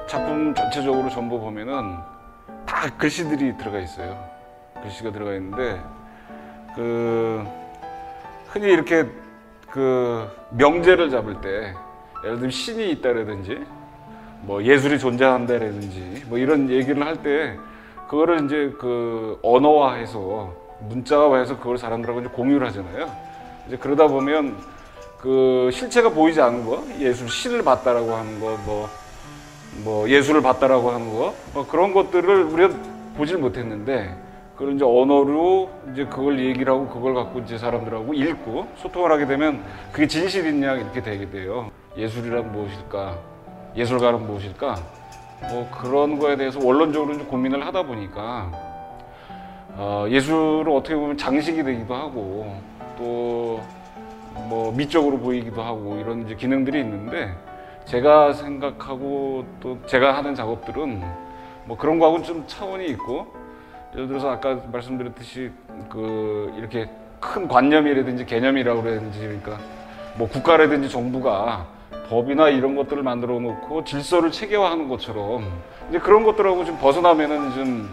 작품 전체적으로 전부 보면은 다 글씨들이 들어가 있어요. 글씨가 들어가 있는데 흔히 이렇게 명제를 잡을 때 예를 들면 신이 있다라든지 뭐 예술이 존재한다라든지 뭐 이런 얘기를 할 때 그거를 이제 언어화해서 문자화해서 그걸 사람들하고 이제 공유를 하잖아요. 이제 그러다 보면 실체가 보이지 않는 거, 신을 봤다라고 하는 거, 뭐 예술을 봤다라고 하는 거, 뭐 그런 것들을 우리가 보질 못했는데 그걸 이제 언어로 이제 그걸 얘기를 하고 그걸 갖고 이제 사람들하고 읽고 소통을 하게 되면 그게 진실이냐 이렇게 되게 돼요. 예술이란 무엇일까? 예술가는 무엇일까? 뭐 그런 거에 대해서 원론적으로 이제 고민을 하다 보니까 예술은 어떻게 보면 장식이 되기도 하고 또 뭐 미적으로 보이기도 하고 이런 이제 기능들이 있는데 제가 생각하고 또 제가 하는 작업들은 뭐 그런 거하고는 좀 차원이 있고 예를 들어서 아까 말씀드렸듯이 이렇게 큰 관념이라든지 개념이라고 그래야되는지 그러니까 뭐 국가라든지 정부가 법이나 이런 것들을 만들어 놓고 질서를 체계화하는 것처럼 이제 그런 것들하고 좀 벗어나면은 좀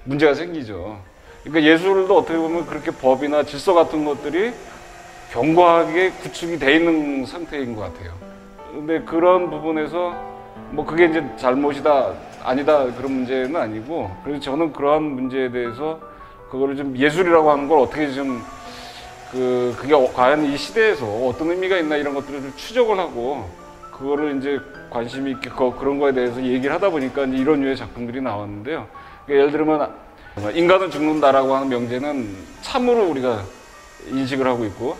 문제가 생기죠. 그러니까 예술도 어떻게 보면 그렇게 법이나 질서 같은 것들이 견고하게 구축이 돼 있는 상태인 것 같아요. 근데 그런 부분에서 뭐 그게 이제 잘못이다 아니다 그런 문제는 아니고 그래서 저는 그러한 문제에 대해서 그거를 좀 예술이라고 하는 걸 어떻게 좀 그게 과연 이 시대에서 어떤 의미가 있나 이런 것들을 좀 추적을 하고 그거를 이제 관심 있게 그런 거에 대해서 얘기를 하다 보니까 이제 이런 류의 작품들이 나왔는데요. 그러니까 예를 들면 인간은 죽는다라고 하는 명제는 참으로 우리가 인식을 하고 있고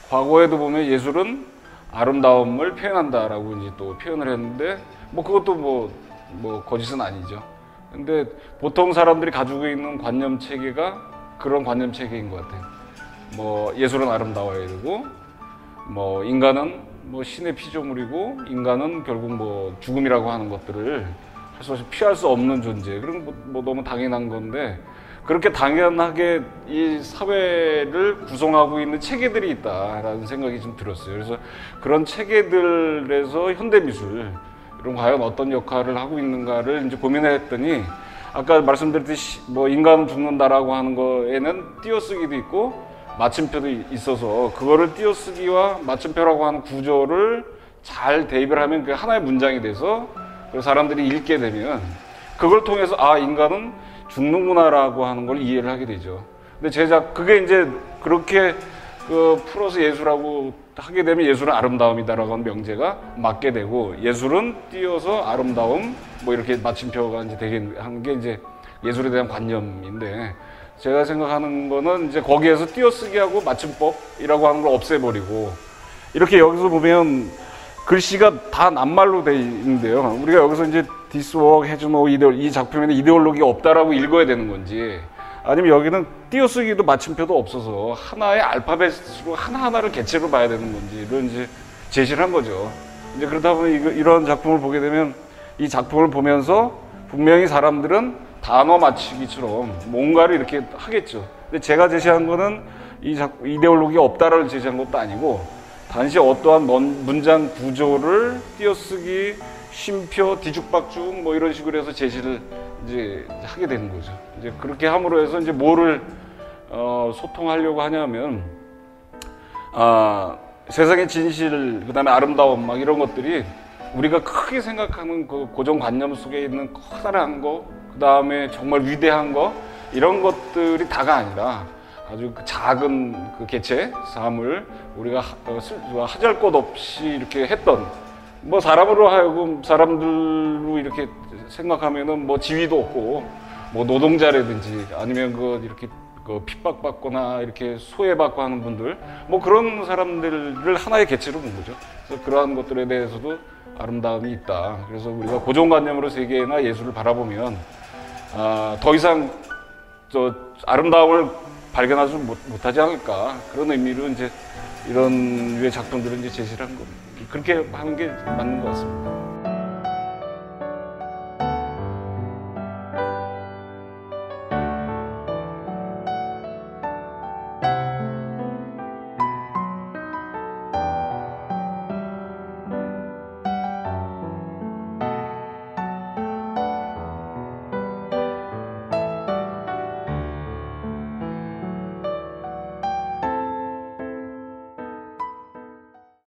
과거에도 보면 예술은 아름다움을 표현한다라고 이제 또 표현을 했는데 뭐 그것도 뭐 거짓은 아니죠. 근데 보통 사람들이 가지고 있는 관념 체계가 그런 관념 체계인 것 같아요. 뭐 예술은 아름다워야 되고 뭐 인간은 뭐 신의 피조물이고 인간은 결국 뭐 죽음이라고 하는 것들을 할 수 없이 피할 수 없는 존재. 그런 뭐 너무 당연한 건데 그렇게 당연하게 이 사회를 구성하고 있는 체계들이 있다라는 생각이 좀 들었어요. 그래서 그런 체계들에서 현대미술 이런 과연 어떤 역할을 하고 있는가를 이제 고민했더니 아까 말씀드렸듯이 뭐 인간은 죽는다라고 하는 거에는 띄어쓰기도 있고 맞춤표도 있어서 그거를 띄어쓰기와 맞춤표라고 하는 구조를 잘 대입을 하면 그게 하나의 문장이 돼서 사람들이 읽게 되면 그걸 통해서 아 인간은 죽는구나라고 하는 걸 이해를 하게 되죠. 근데 그게 이제 그렇게 풀어서 예술하고 하게 되면 예술은 아름다움이다라고 하는 명제가 맞게 되고 예술은 띄어서 아름다움 뭐 이렇게 맞춤표가 이제 되게 하는 게 이제 예술에 대한 관념인데 제가 생각하는 거는 이제 거기에서 띄어쓰기하고 맞춤법이라고 하는 걸 없애버리고 이렇게 여기서 보면 글씨가 다 낱말로 돼 있는데요. 우리가 여기서 이제 This work has no ideology, 이 작품에는 이데올로기가 없다라고 읽어야 되는 건지 아니면 여기는 띄어쓰기도 맞춤표도 없어서 하나의 알파벳으로 하나하나를 개체로 봐야 되는 건지 이런 이제 제시를 한 거죠. 이제 그러다 보면 이런 작품을 보게 되면 이 작품을 보면서 분명히 사람들은 단어 맞추기처럼 뭔가를 이렇게 하겠죠. 근데 제가 제시한 거는 이데올로기가 없다라고 제시한 것도 아니고 단지 어떠한 문장 구조를 띄어쓰기, 쉼표, 뒤죽박죽 뭐 이런 식으로 해서 제시를 이제 하게 되는 거죠. 이제 그렇게 함으로 해서 이제 뭐를 소통하려고 하냐면 세상의 진실, 그다음에 아름다움 막 이런 것들이 우리가 크게 생각하는 그 고정관념 속에 있는 커다란 거, 그다음에 정말 위대한 거 이런 것들이 다가 아니라 아주 작은 그 개체, 사물, 우리가 하잘 것 없이 이렇게 했던, 뭐 사람으로 하여금 사람들로 이렇게 생각하면은 뭐 지위도 없고, 뭐 노동자라든지 아니면 이렇게 핍박받거나 이렇게 소외받고 하는 분들, 뭐 그런 사람들을 하나의 개체로 본 거죠. 그래서 그러한 것들에 대해서도 아름다움이 있다. 그래서 우리가 고정관념으로 세계나 예술을 바라보면, 더 이상 아름다움을 발견하지 못하지 않을까. 그런 의미로 이제 이런 류의 작품들을 이제 제시를 한 겁니다. 그렇게 하는 게 맞는 것 같습니다.